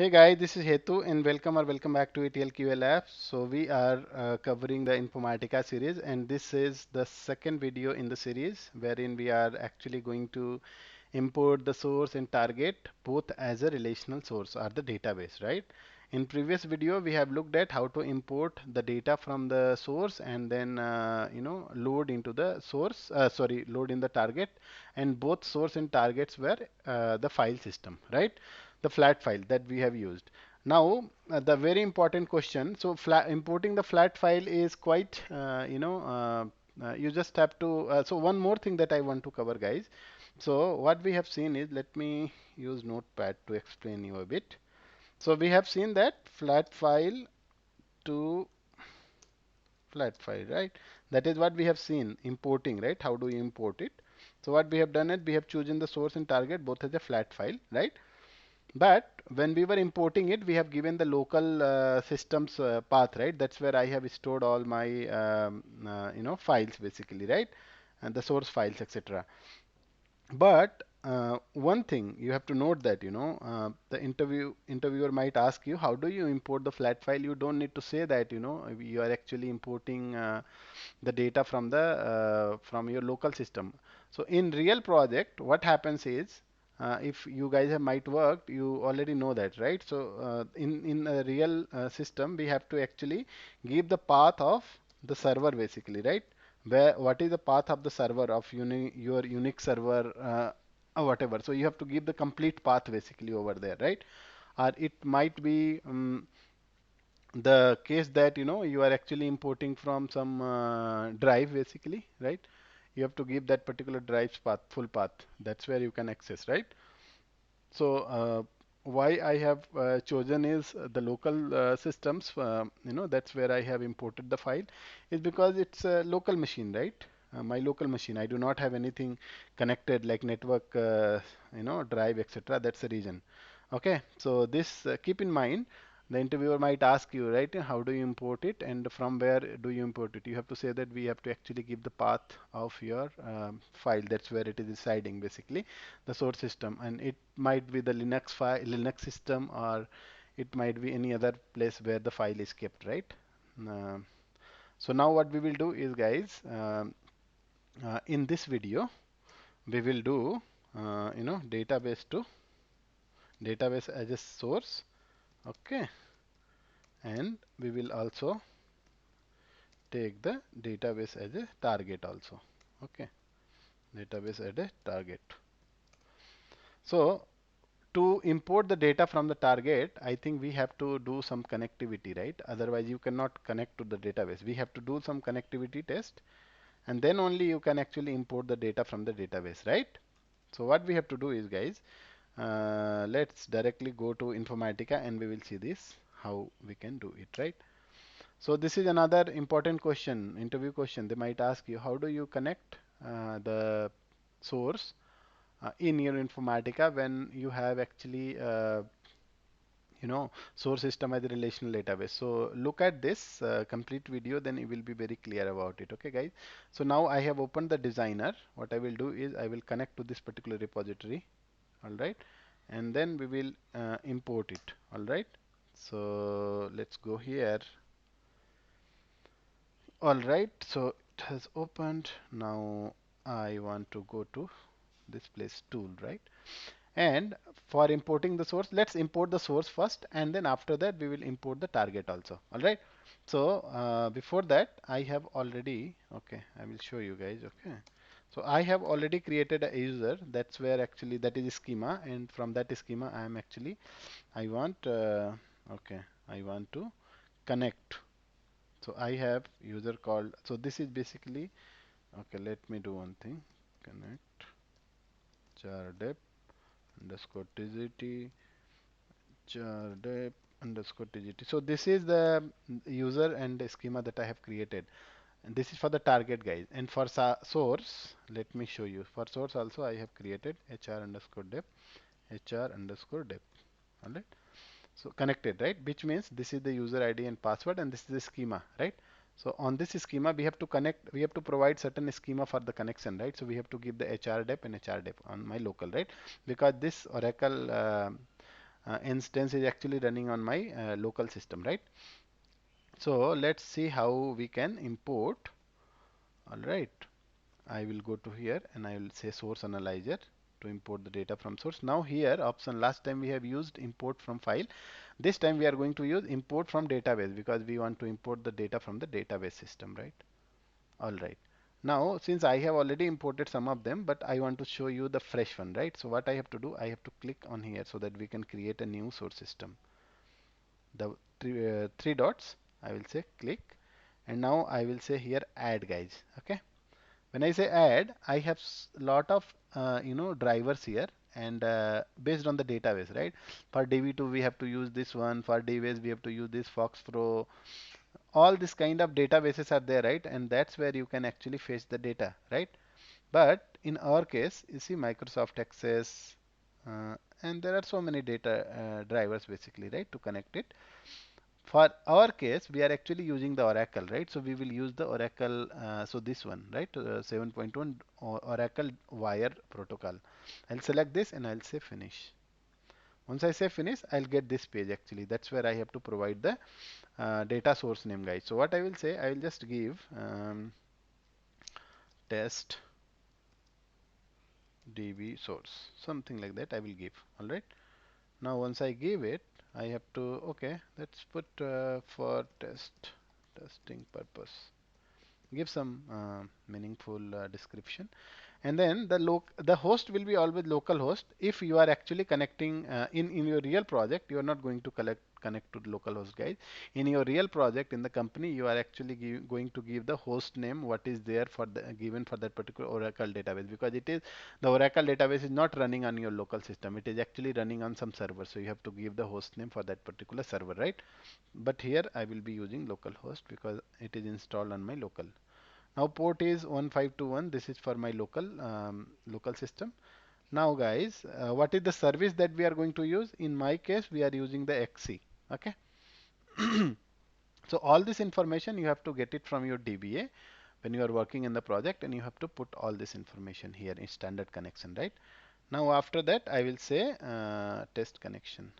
Hey guys, this is Hetu and welcome back to etlqalabs. So we are covering the Informatica series, and this is the second video in the series wherein we are actually going to import the source and target both as a relational source or the database, right? In previous video we have looked at how to import the data from the source and then load into the source, load in the target, and both source and targets were the file system, right? The flat file that we have used. Now, the very important question. So, importing the flat file is quite, you just have to. So, one more thing that I want to cover, guys. So, what we have seen is, let me use Notepad to explain you a bit. So, we have seen that flat file to flat file, right? That is what we have seen importing, right? How do you import it? So, what we have done is we have chosen the source and target both as a flat file, right? But when we were importing it, we have given the local systems path, right? That's where I have stored all my files basically, right? And the source files, etc. But one thing you have to note that the interviewer might ask you, how do you import the flat file? You don't need to say that you are actually importing the data from the from your local system. So in real project, what happens is, if you guys have might worked, you already know that, right? So in a real system, we have to actually give the path of the server basically, right? Where what is the path of the server of your Unix server, or whatever. So you have to give the complete path basically over there, right? Or it might be the case that you are actually importing from some drive basically, right? You have to give that particular drive's path, full path. That's where you can access, right? So why I have chosen is the local systems. That's where I have imported the file, is because it's a local machine, right? My local machine. I do not have anything connected like network, drive, etc. That's the reason. Okay, so this keep in mind. The interviewer might ask you, right, how do you import it and from where do you import it? You have to say that we have to actually give the path of your file. That's where it is residing, basically, the source system. And it might be the Linux file, Linux system, or it might be any other place where the file is kept, right? Um so now what we will do is, guys, in this video, we will do, database to database as a source, okay, and we will also take the database as a target also, okay, database as a target. So to import the data from the target, I think we have to do some connectivity, right? Otherwise you cannot connect to the database. We have to do some connectivity test, and then only you can actually import the data from the database, right? So what we have to do is, guys, let's directly go to Informatica and we will see this, how we can do it, right? So this is another important question, interview question. They might ask you, how do you connect the source in your Informatica when you have actually source system as a relational database. So look at this complete video, then you will be very clear about it. Okay, guys. So now I have opened the designer. What I will do is I will connect to this particular repository. All right, and then we will import it. All right. So let's go here. All right, so it has opened. Now I want to go to this place tool, right? And for importing the source, let's import the source first, and then after that we will import the target also. All right. So before that, I have already, okay, I will show you guys. Okay. So I have already created a user. That's where actually that is schema, and from that schema I am actually I want okay, I want to connect. So I have user called, so this is basically, okay, let me do one thing, connect chardep underscore tgt chardep underscore tgt. So this is the user and the schema that I have created. And this is for the target, guys. And for source, let me show you. For source also I have created hr underscore dep, hr underscore dep. Alright. So connected, right? Which means this is the user ID and password, and this is the schema, right? So on this schema, we have to connect, we have to provide certain schema for the connection, right? So we have to give the HRDEP and HRDEP on my local, right? Because this Oracle instance is actually running on my local system, right? So let's see how we can import. All right, I will go to here and I will say source analyzer to import the data from source. Now here option, last time we have used import from file. This time we are going to use import from database because we want to import the data from the database system, right? All right. Now, since I have already imported some of them, but I want to show you the fresh one, right? So what I have to do, I have to click on here so that we can create a new source system. The three dots, I will say click, and now I will say here add, guys. Okay. When I say add, I have lot of drivers here, and based on the database, right? For DB2 we have to use this one. For DBase we have to use this Fox Pro. All this kind of databases are there, right? And that's where you can actually fetch the data, right? But in our case, you see Microsoft Access, and there are so many data drivers basically, right, to connect it. For our case, we are actually using the Oracle, right? So we will use the Oracle, so this one, right? 7.1 Oracle Wire Protocol. I'll select this and I'll say finish. Once I say finish, I'll get this page actually. That's where I have to provide the data source name, guys. So what I will say, I will just give test db source, something like that I will give. All right. Now once I give it, I have to, okay, let's put for testing purpose. Give some meaningful description. And then the host will be always local host. If you are actually connecting in your real project, you are not going to connect to the local host, guys. In your real project in the company, you are actually going to give the host name what is there for the given for that particular Oracle database, because it is the Oracle database is not running on your local system. It is actually running on some server. So you have to give the host name for that particular server, right? But here I will be using localhost because it is installed on my local. Now port is 1521. This is for my local system. Now guys, what is the service that we are going to use? In my case, we are using the XC. Okay. So all this information you have to get it from your DBA when you are working in the project, and you have to put all this information here in standard connection, right? Now after that, I will say test connection.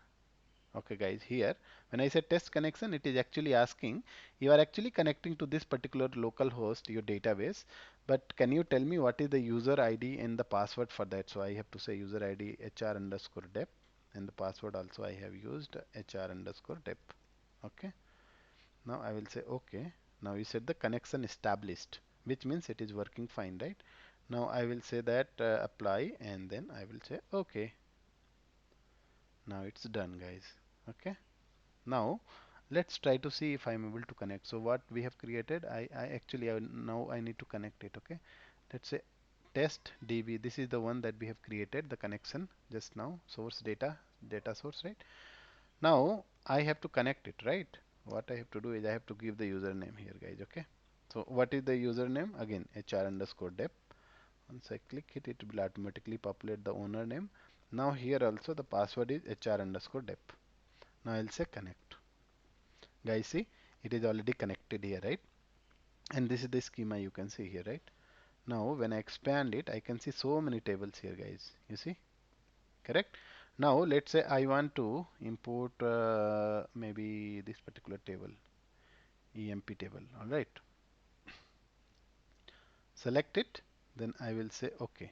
Okay guys, here when I say test connection, it is actually asking, you are actually connecting to this particular local host, your database, but can you tell me what is the user ID and the password for that? So I have to say user ID HR underscore dep, and the password also I have used HR underscore dep. Okay. Now I will say okay. Now you said the connection established, which means it is working fine, right? Now I will say that apply, and then I will say okay. Now it's done, guys. Okay. Now let's try to see if I'm able to connect. So what we have created, I actually now I need to connect it. Okay. Let's say test db. This is the one that we have created the connection just now. Source data source, right? Now I have to connect it, right? What I have to do is I have to give the username here, guys. Okay. So what is the username? Again, HR underscore dep. Once I click it, it will automatically populate the owner name. Now here also the password is HR underscore dep. Now I'll say connect. Guys, see, it is already connected here, right? And this is the schema you can see here, right? Now when I expand it, I can see so many tables here, guys. You see, correct? Now let's say I want to import maybe this particular table, EMP table. All right, select it, then I will say okay.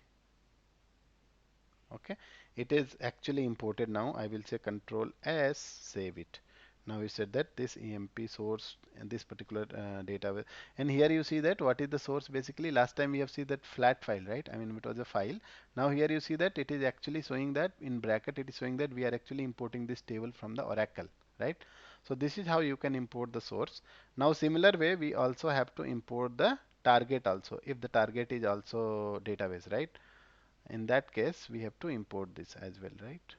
Okay, it is actually imported. Now I will say control S, save it. Now we said that this EMP source and this particular data, and here you see that what is the source basically. Last time we have seen that flat file, right? I mean it was a file. Now here you see that it is actually showing that in bracket it is showing that we are actually importing this table from the Oracle, right? So this is how you can import the source. Now similar way we also have to import the target also, if the target is also database, right? In that case we have to import this as well, right?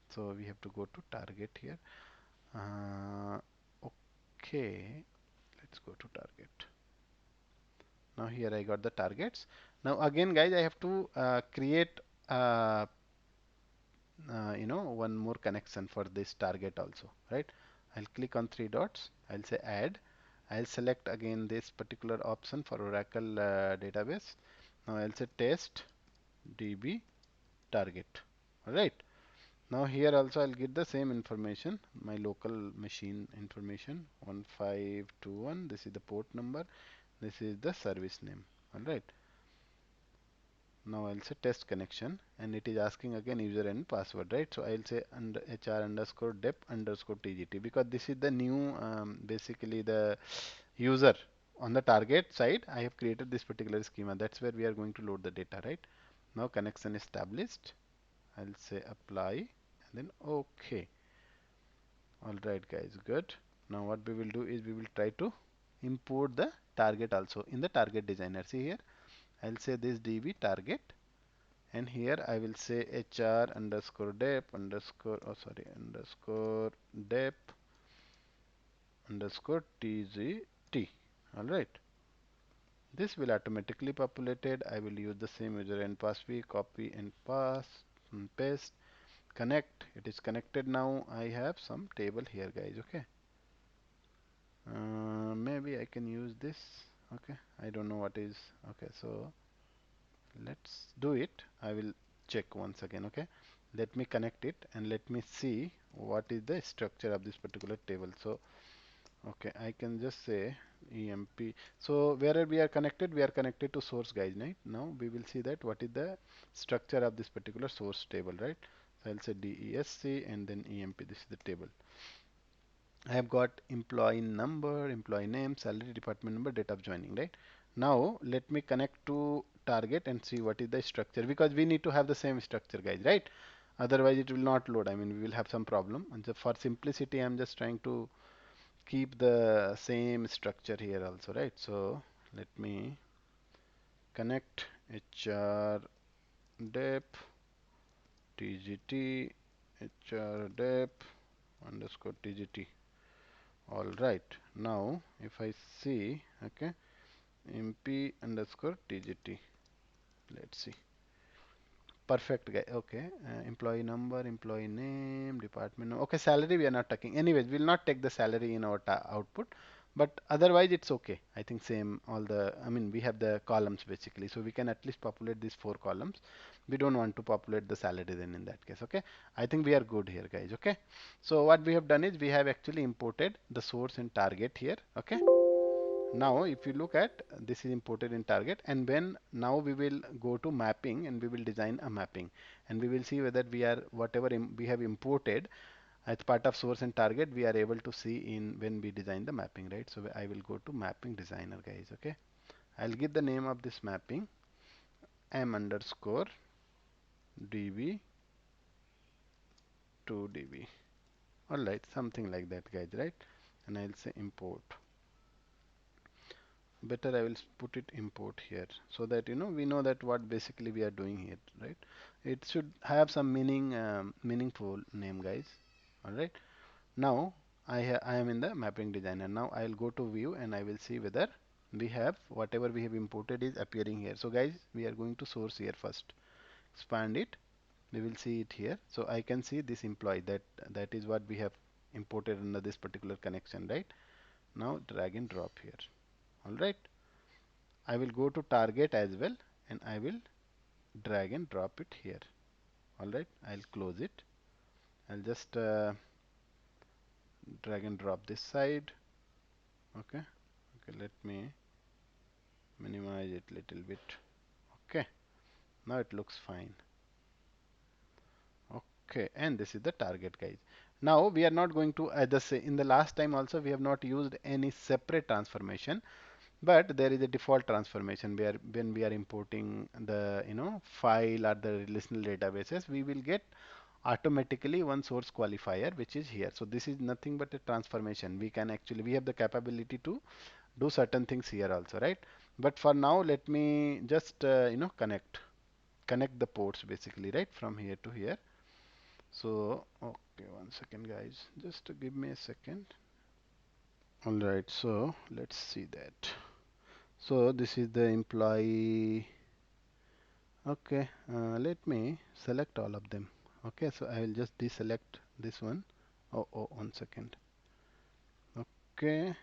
So we have to go to target here. Okay, let's go to target. Now here I got the targets. Now again guys, I have to create one more connection for this target also, right? I'll click on three dots, I'll say add. I'll select again this particular option for Oracle database. Now I'll say test db target. All right. Now here also I'll get the same information, my local machine information 1521. This is the port number. This is the service name. All right. Now I'll say test connection, and it is asking again user and password, right? So I'll say under HR underscore dep underscore TGT, because this is the new basically the user on the target side. I have created this particular schema. That's where we are going to load the data, right? Now connection established. I'll say apply and then OK. All right, guys, good. Now what we will do is we will try to import the target also in the target designer. See here, I'll say this DB target, and here I will say HR underscore dep underscore underscore dep underscore TGT. All right. This will automatically populated. I will use the same user and password, copy and paste. Connect. It is connected now. I have some table here, guys. Okay. Maybe I can use this. Okay. I don't know what is. Okay. So let's do it. I will check once again. Okay. Let me connect it and let me see what is the structure of this particular table. So okay, I can just say EMP. So where we are connected to source, guys, right? Now we will see that what is the structure of this particular source table, right? So I'll say DESC and then EMP. This is the table. I have got employee number, employee name, salary, department number, date of joining, right? Now let me connect to target and see what is the structure, because we need to have the same structure, guys, right? Otherwise it will not load. I mean, we will have some problem. And so for simplicity, I'm just trying to keep the same structure here also, right? So let me connect HR dep TGT HR dep underscore TGT. All right. Now if I see, okay, MP underscore TGT. Let's see. Perfect, guy. Okay. Employee number, employee name, department. Okay, salary we are not taking. Anyways, we'll not take the salary in our output, but otherwise it's okay. I think same all the. I mean, we have the columns basically, so we can at least populate these four columns. We don't want to populate the salary then in that case. Okay. I think we are good here, guys. Okay. So what we have done is we have actually imported the source and target here. Okay. Now, if you look at this is imported in target, and when now we will go to mapping and we will design a mapping, and we will see whether we are whatever we have imported as part of source and target, we are able to see in when we design the mapping, right? So I will go to mapping designer, guys. Okay, I'll give the name of this mapping m underscore db to db. All right, something like that, guys, right? And I'll say import. Better I will put it import here, so that we know that what basically we are doing here, right? It should have some meaningful name, guys. All right. Now I am in the mapping designer. Now I'll go to view and I will see whether we have whatever we have imported is appearing here. So guys, we are going to source here first. Expand it. We will see it here. So I can see this employee, that is what we have imported under this particular connection, right? Now drag and drop here. All right. I will go to target as well, and I will drag and drop it here. All right, I'll close it. I'll just drag and drop this side. Okay, okay, let me minimize it little bit. Okay, now it looks fine. Okay, and this is the target, guys. Now we are not going to, as in the last time also, we have not used any separate transformation. But there is a default transformation where when we are importing the file or the relational databases, we will get automatically one source qualifier which is here. So this is nothing but a transformation. We have the capability to do certain things here also, right? But for now, let me just connect the ports basically, right, from here to here. So okay, one second, guys, just give me a second. All right, so let's see that. So this is the employee. Okay, let me select all of them. Okay, so I will just deselect this one. Oh, 1 second. Okay,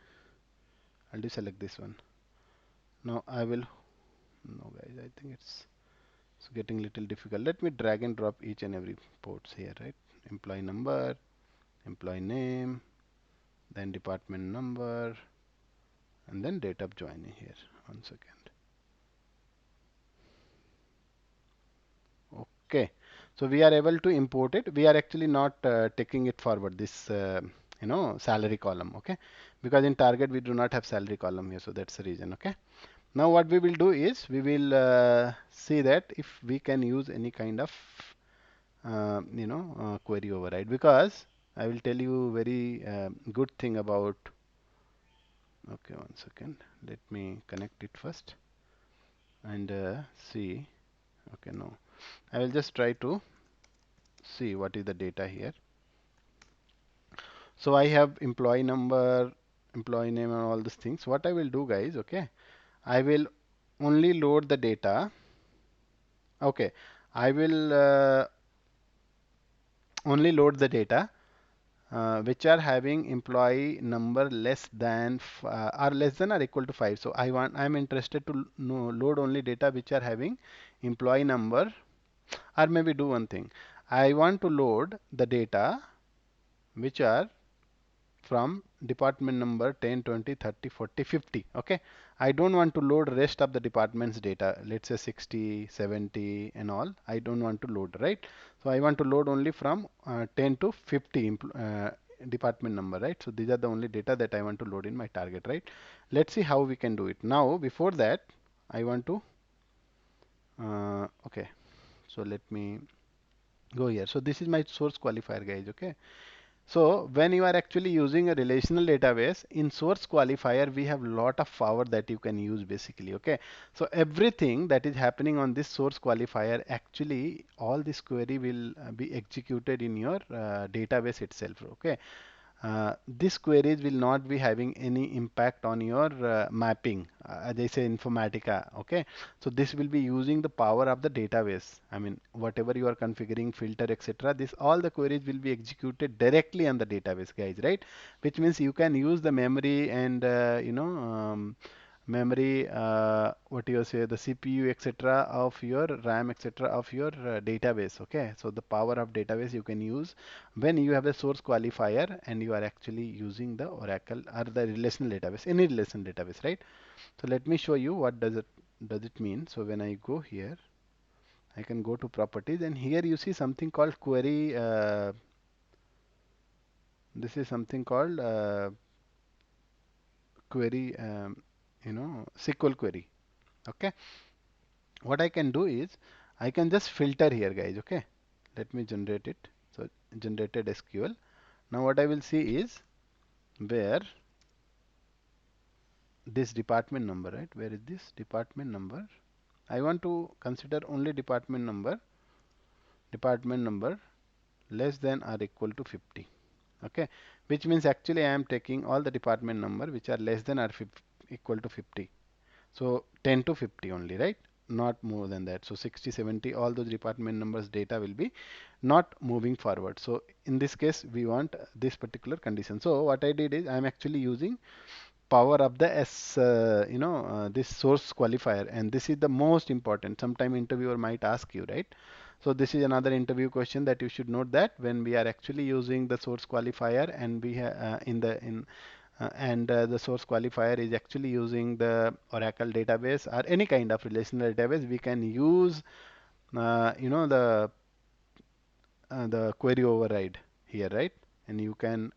I'll deselect this one. Now I will. No, guys, I think it's getting little difficult. Let me drag and drop each and every ports here, right? employee number, employee name, then department number, and then date of joining here. 1 second. Okay, so we are able to import it. We are actually not taking it forward, this salary column, okay, because in target we do not have salary column here, so that's the reason. Okay, now what we will do is we will see that if we can use any kind of query override, because I will tell you very good thing about. Okay, 1 second, let me connect it first and see. Okay, no, I will just try to see what is the data here. So I have employee number, employee name, and all these things. What I will do, guys, okay, I will only load the data. Okay, I will only load the data which are having employee number less than or less than or equal to 5. So I'm interested to know, load only data which are having employee number, or maybe do one thing. I want to load the data which are from department number 10, 20, 30, 40, 50. Okay, I don't want to load rest of the department's data, let's say 60, 70 and all. I don't want to load, right? So I want to load only from 10 to 50 department number, right? So these are the only data that I want to load in my target, right? Let's see how we can do it. Now before that I want to okay, so let me go here. So this is my source qualifier, guys. Okay, so when you are actually using a relational database in source qualifier, we have lot of power that you can use basically. Okay, so everything that is happening on this source qualifier, actually all this query will be executed in your database itself. Okay, these queries will not be having any impact on your mapping, they say Informatica. Okay, so this will be using the power of the database. I mean, whatever you are configuring, filter, etc., this all the queries will be executed directly on the database, guys, right? Which means you can use the memory and memory, what you say, the CPU, etc., of your RAM, etc., of your database. Okay, so the power of database you can use when you have a source qualifier and you are actually using the Oracle or the relational database, any relational database, right? So let me show you what does it mean. So when I go here, I can go to properties, and here you see something called query. This is something called query, SQL query. Okay, what I can do is I can just filter here, guys. Okay, let me generate it. So generated SQL. Now what I will see is where this department number, right? Where is this department number? I want to consider only department number less than or equal to 50. Okay, which means actually I am taking all the department number which are less than or equal to 50. So 10 to 50 only, right? Not more than that. So 60, 70, all those department numbers data will be not moving forward. So in this case, we want this particular condition. So what I did is I'm actually using power of the this source qualifier, and this is the most important. Sometime interviewer might ask you, right? So this is another interview question that you should note, that when we are actually using the source qualifier and we the source qualifier is actually using the Oracle database or any kind of relational database, we can use the query override here, right? And you can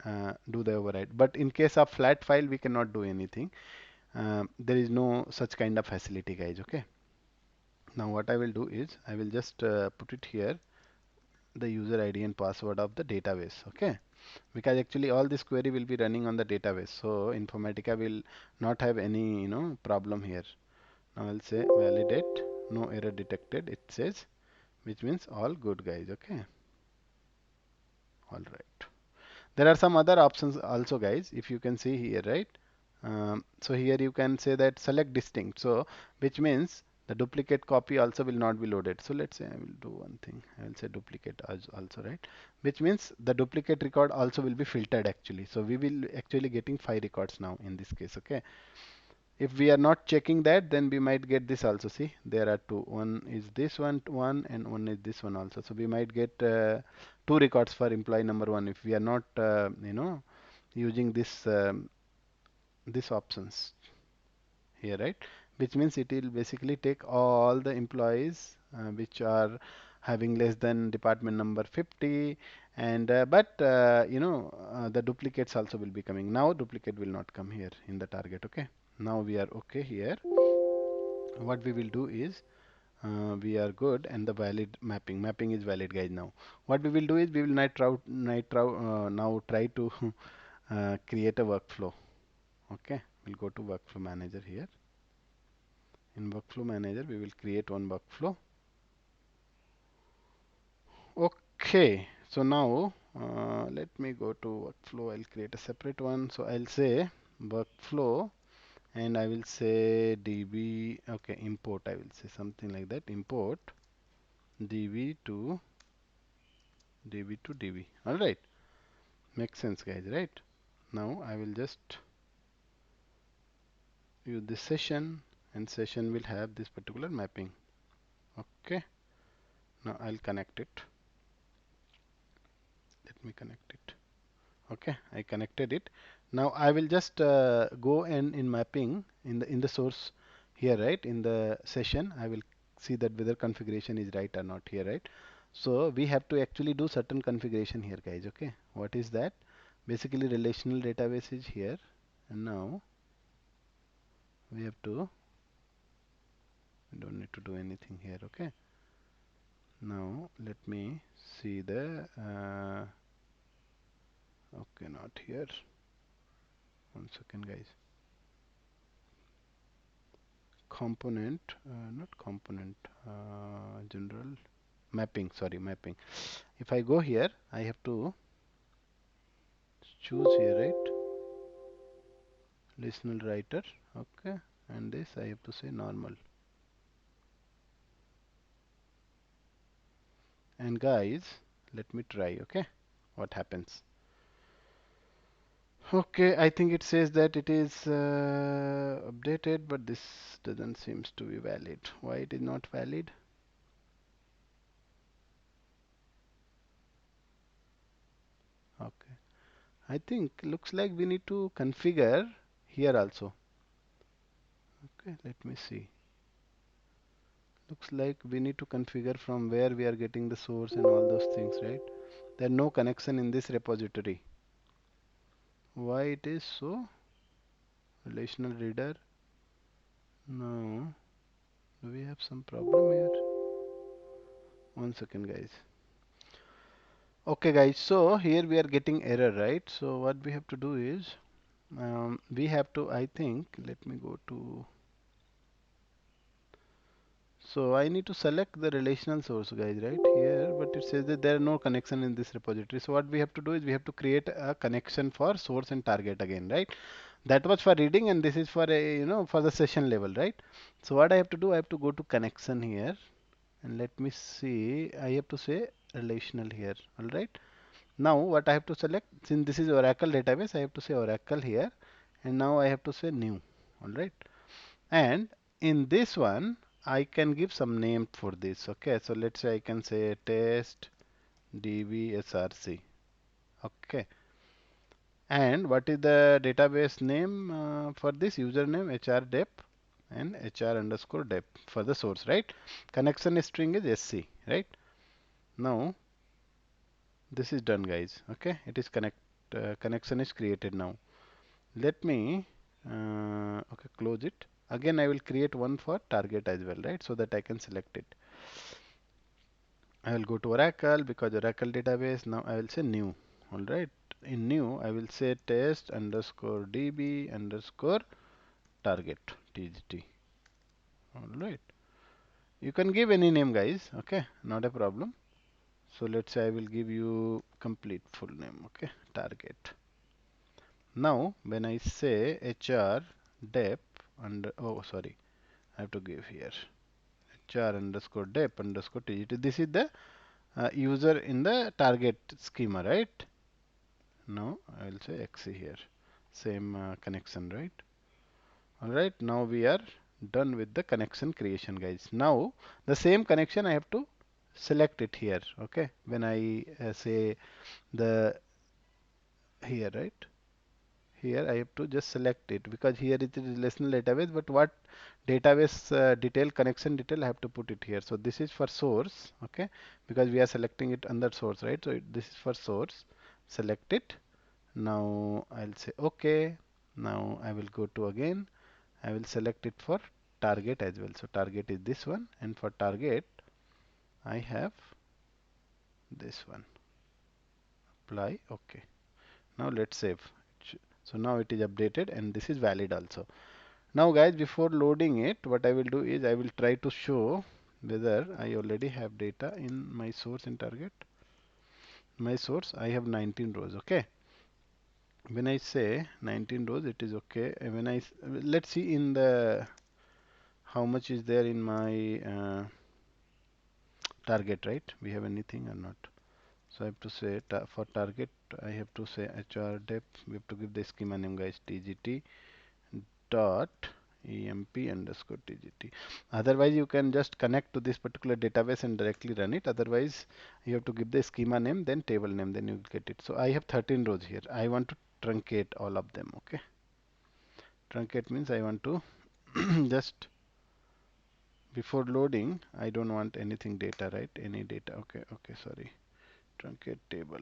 do the override. But in case of flat file, we cannot do anything. There is no such kind of facility, guys. Okay. Now what I will do is I will just put it here, the user ID and password of the database. Okay, because actually all this query will be running on the database, so Informatica will not have any problem here. Now I'll say validate, no error detected, it says, which means all good, guys. Okay, all right. There are some other options also, guys, if you can see here, right? So here you can say that select distinct, so which means the duplicate copy also will not be loaded. So let's say I will do one thing, I will say duplicate as also, right? Which means the duplicate record also will be filtered actually. So we will actually getting 5 records now in this case. Okay, If we are not checking that, then we might get this also. See, there are two. One is this one, and one is this one also. So we might get two records for employee number one if we are not, using this options here, right? Which means it will basically take all the employees which are having less than department number 50, and the duplicates also will be coming. Now duplicate will not come here in the target. Okay. Now we are okay here. What we will do is we are good, and the valid mapping is valid, guys. Now what we will do is we will now try to create a workflow. Okay, we'll go to workflow manager here. In workflow manager we will create one workflow. Okay, so now let me go to workflow. I'll create a separate one. So I'll say workflow, and I will say db. Okay, import, I will say something like that. Import db to db. All right, makes sense, guys, right? Now I will just use this session, and session will have this particular mapping. Okay, now I'll connect it. Let me connect it. Okay, I connected it. Now I will just go and in mapping in the source here, right? In the session, I will see that whether configuration is right or not here, right? So we have to actually do certain configuration here, guys. Okay, what is that? Basically, relational database is here, and now we don't need to do anything here. Okay. Now let me see the okay, not here. One second, guys. Component, not component, general mapping. Sorry, mapping. If I go here, I have to choose here, right? Listener writer. Okay, and this I have to say normal. And guys, let me try. Okay, what happens? Okay, I think it says that it is updated, but this doesn't seems to be valid. Why it is not valid? Okay, I think looks like we need to configure here also. Okay, let me see. Looks like we need to configure from where we are getting the source and all those things, right? There are no connection in this repository. Why it is so? Relational reader. No. Do we have some problem here? One second, guys. Okay, guys. So here we are getting error, right? So what we have to do is we have to, I think, let me go to. So I need to select the relational source, guys, right here, but it says that there are no connection in this repository. So what we have to do is we have to create a connection for source and target again, right? That was for reading, and this is for for the session level, right? So what I have to do, I have to go to connection here, and let me see. I have to say relational here, all right? Now what I have to select, since this is Oracle database, I have to say Oracle here, and now I have to say new, all right? And in this one, I can give some name for this. Okay, so let's say I can say test dbsrc. Okay, and what is the database name for this username? HRDEP and HR underscore dep for the source, right? Connection string is SC, right? Now this is done, guys. Okay, it is connection is created now. Let me okay, close it. Again, I will create one for target as well, right? So that I can select it. I will go to Oracle because Oracle database. Now I will say new. All right. In new, I will say test underscore db underscore target tgt. All right. You can give any name, guys. Okay, not a problem. So let's say I will give you complete full name. Okay, target. Now when I say HR dep under, oh sorry, I have to give here HR underscore dep underscore tgt. This is the user in the target schema, right? Now I will say XC here. Same connection, right? All right, now we are done with the connection creation, guys. Now the same connection I have to select it here. Okay, when I say the here, right? Here I have to just select it because here it is relational database, but what database detail, connection detail, I have to put it here. So this is for source, okay, because we are selecting it under source, right? So this is for source. Select it. Now I'll say okay. Now I will go to again. I will select it for target as well. So target is this one, and for target I have this one. Apply. Okay. Now let's save. So now it is updated and this is valid also. Now guys, before loading it, what I will do is I will try to show whether I already have data in my source and target. My source, I have 19 rows, okay. When I say 19 rows, it is okay. And when let's see in the, how much is there in my target, right? We have anything or not. So I have to say for target, I have to say hrDep, we have to give the schema name guys, tgt dot emp underscore tgt. Otherwise you can just connect to this particular database and directly run it. Otherwise you have to give the schema name, then table name, then you will get it. So I have 13 rows here. I want to truncate all of them. Okay, truncate means I want to just before loading, I don't want anything data, right? Any data. Okay, okay, sorry. Truncate table.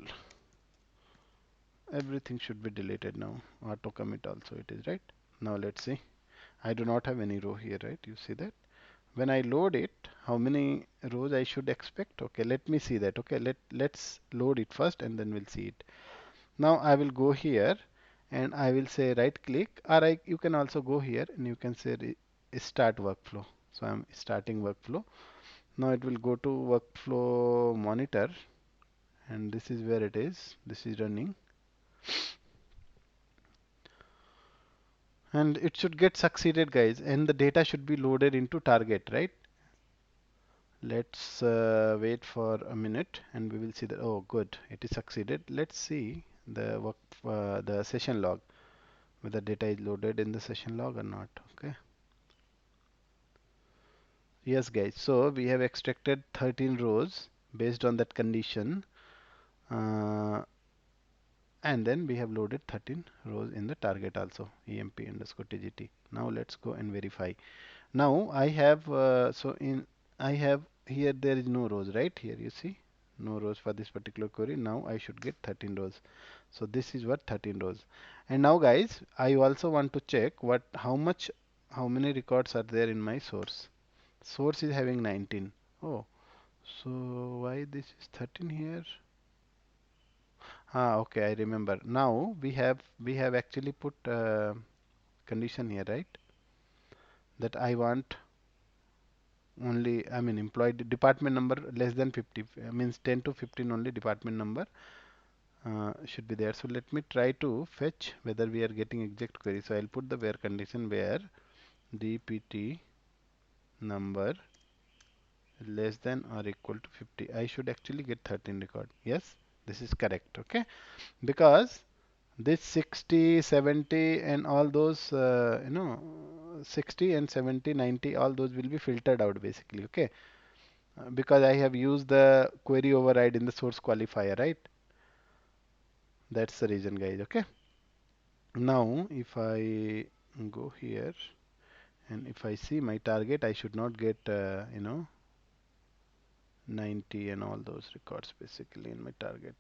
Everything should be deleted now. Auto commit also it is, right? Now let's see. I do not have any row here, right? You see that? When I load it, how many rows I should expect? Okay, let me see that. Okay, let's load it first and then we'll see it. Now I will go here and I will say right click, or you can also go here and you can say start workflow. So I'm starting workflow. Now it will go to workflow monitor and this is where it is. This is running and it should get succeeded, guys, and the data should be loaded into target, right? Let's wait for a minute and we will see that. Oh, good, it is succeeded. Let's see the the session log, whether data is loaded in the session log or not. Okay. Yes, guys. So we have extracted 13 rows based on that condition, uh, and then we have loaded 13 rows in the target also. Emp underscore tgt. Now let's go and verify. Now I have I have here there is no rows, right? Here you see no rows for this particular query. Now I should get 13 rows. So this is what 13 rows. And now guys, I also want to check how many records are there in my source. Source is having 19. Oh, so why this is 13 here? Ah, okay, I remember. Now we have actually put condition here, right? That I want only, I mean, employee department number less than 50, means 10 to 15 only department number should be there. So let me try to fetch whether we are getting exact query. So I'll put the where condition where dpt number less than or equal to 50. I should actually get 13 record. Yes, this is correct. Okay, because this 60, 70 and all those 60 and 70, 90, all those will be filtered out basically. Okay, because I have used the query override in the source qualifier, right? That's the reason, guys. Okay. Now, if I go here and if I see my target, I should not get 90 and all those records basically in my target.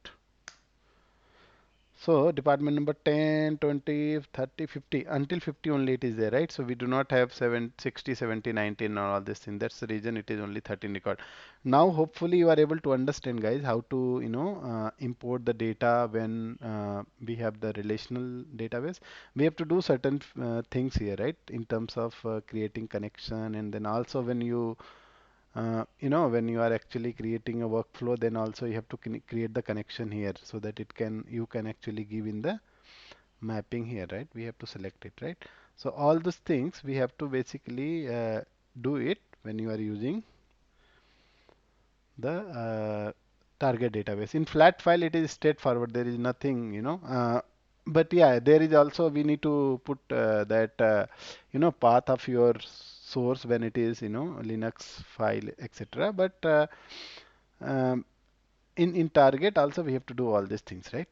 So department number 10, 20, 30, 50, until 50 only it is there, right? So we do not have 60, 70, 90 and all this thing. That's the reason it is only 13 record. Now hopefully you are able to understand, guys, how to import the data when we have the relational database. We have to do certain things here, right? In terms of creating connection, and then also when when you are actually creating a workflow, then also you have to create the connection here so that you can actually give in the mapping here, right? We have to select it, right? So all those things we have to basically do it when you are using the target database. In flat file, it is straightforward. There is nothing, But yeah, there is also we need to put that path of your source when it is Linux file, etc. But um, in target also we have to do all these things, right?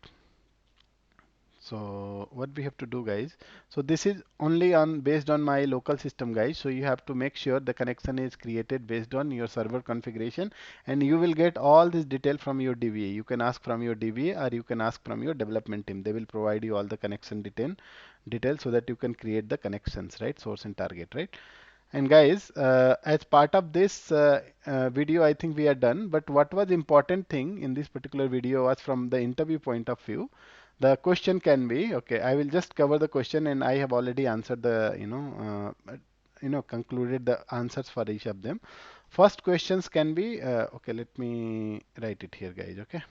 So what we have to do, guys, so this is only on based on my local system, guys. So you have to make sure the connection is created based on your server configuration, and you will get all this detail from your DBA. You can ask from your DBA or you can ask from your development team. They will provide you all the connection details so that you can create the connections, right? Source and target, right? And guys, as part of this video, I think we are done. But what was important thing in this particular video was from the interview point of view. The question can be, okay, I will just cover the question and I have already answered the, concluded the answers for each of them. First questions can be, okay, let me write it here, guys, okay.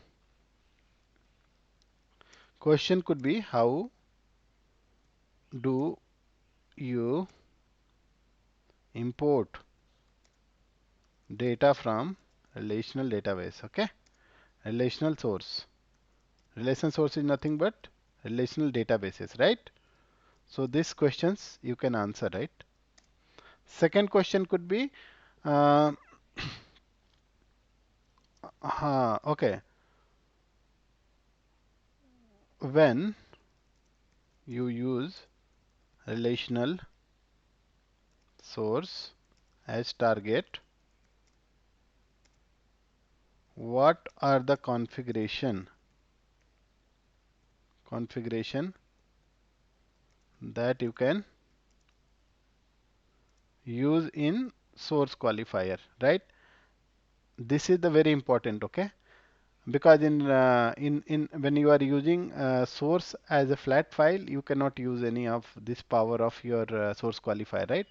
Question could be, how do you import data from relational database, okay? Relational source. Relation source is nothing but relational databases, right? So these questions you can answer, right? Second question could be, uh, okay, when you use relational source as target, what are the configuration that you can use in source qualifier, right? This is the very important, okay? Because in when you are using source as a flat file, you cannot use any of this power of your source qualifier, right?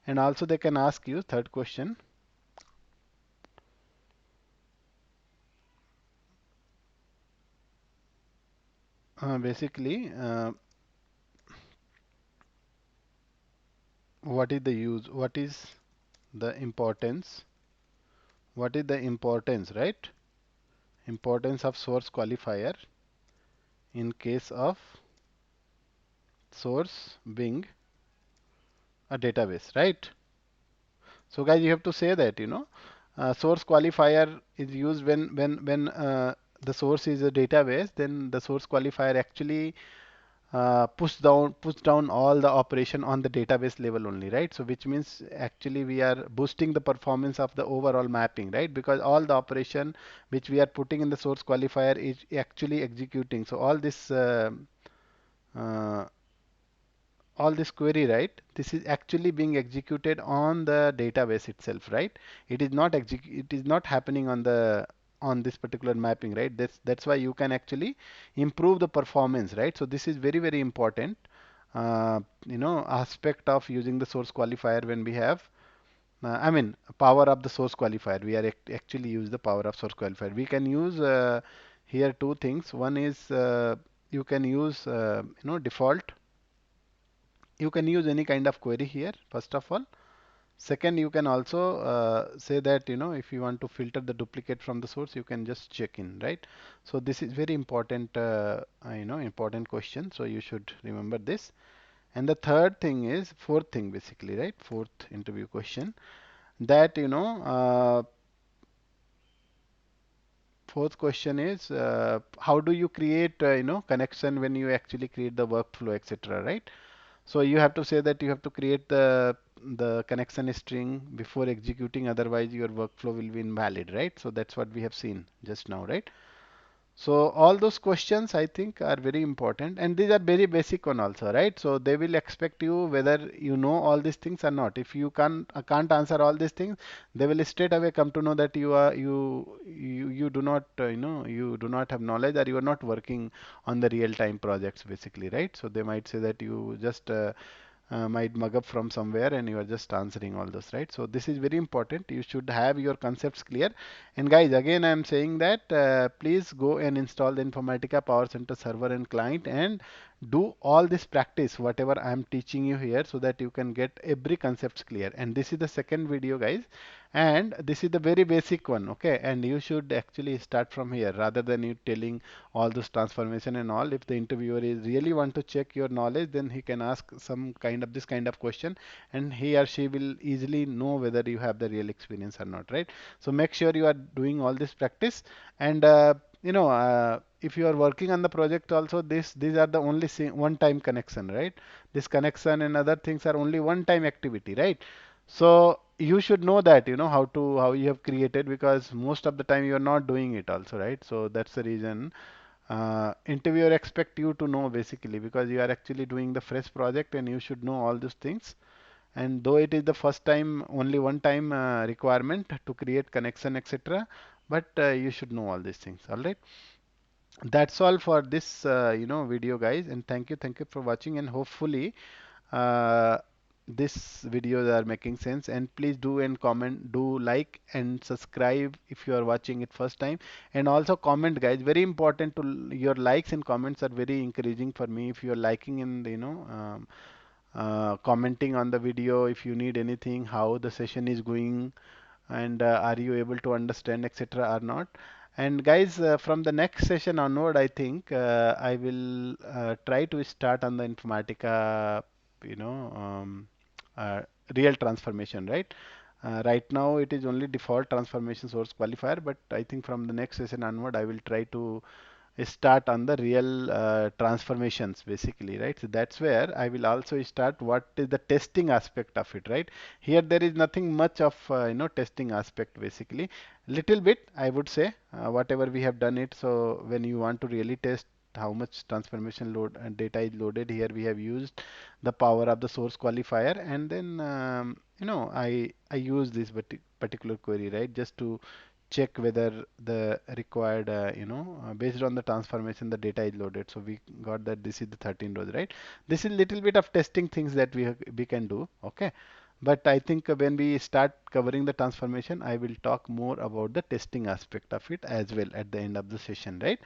And also they can ask you third question, basically what is the use, the importance what is the importance, right? Importance of source qualifier in case of source being a database, right? So guys, you have to say that source qualifier is used when the source is a database. Then the source qualifier actually push down all the operation on the database level only, right? So which means actually we are boosting the performance of the overall mapping, right? Because all the operation which we are putting in the source qualifier is actually executing. So uh, all this query, right? This is actually being executed on the database itself, right? It is not happening on the on this particular mapping, right? That's why you can actually improve the performance, right? So this is very, very important, aspect of using the source qualifier when we have, I mean, power of the source qualifier. We are actually use the power of source qualifier. We can use here two things. One is you can use, default. You can use any kind of query here, first of all. Second, you can also say that, if you want to filter the duplicate from the source, you can just check in, right? So this is very important, important question. So you should remember this. And the fourth thing basically, right? Fourth interview question that, fourth question is how do you create, connection when you actually create the workflow, etc., right? So you have to say that you have to create the connection string before executing, otherwise your workflow will be invalid, right? So that's what we have seen just now, right? So all those questions I think are very important, and these are very basic one also, right? So they will expect you whether you know all these things or not. If you can't answer all these things, they will straight away come to know that you do not you do not have knowledge, or you are not working on the real time projects basically, right? So they might say that you just might mug up from somewhere and you are just answering all those, right? So this is very important. You should have your concepts clear. And guys, again, I am saying that please go and install the Informatica Power Center server and client and do all this practice, whatever I am teaching you here, so that you can get every concepts clear. And this is the second video, guys. And this is the very basic one, okay? And you should actually start from here rather than you telling all this transformation and all. If the interviewer is really want to check your knowledge, then he can ask some kind of this kind of question, and he or she will easily know whether you have the real experience or not, right? So make sure you are doing all this practice. And if you are working on the project also, these are the only one time connection, right? This connection and other things are only one time activity, right? So you should know that, how you have created, because most of the time you are not doing it also, right? So that's the reason interviewer expect you to know basically, because you are actually doing the fresh project and you should know all these things. And though it is the first time, only one time requirement to create connection, etc., but you should know all these things. All right. That's all for this, video, guys. And thank you for watching. And hopefully, uh, this videos are making sense. And please do and comment, do like and subscribe if you are watching it first time. And also comment, guys. Very important to your likes and comments are very encouraging for me. If you are liking and commenting on the video, if you need anything, how the session is going, and are you able to understand, etc., or not. And guys, from the next session onward, I think I will try to start on the Informatica, you know, um, uh, real transformation, right? Right now it is only default transformation source qualifier, but I think from the next session onward, I will try to start on the real transformations basically, right? So that's where I will also start what is the testing aspect of it, right? Here there is nothing much of testing aspect basically. Little bit I would say, whatever we have done it. So when you want to really test how much transformation load and data is loaded, here we have used the power of the source qualifier, and then I use this particular query, right, just to check whether the required, based on the transformation, the data is loaded. So we got that this is the 13 rows, right? This is little bit of testing things that we can do, okay? But I think when we start covering the transformation, I will talk more about the testing aspect of it as well at the end of the session, right?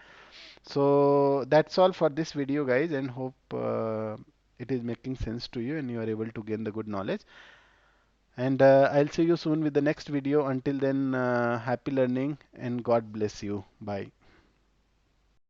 So that's all for this video, guys, and hope it is making sense to you and you are able to gain the good knowledge. And I'll see you soon with the next video. Until then, happy learning and God bless you. Bye.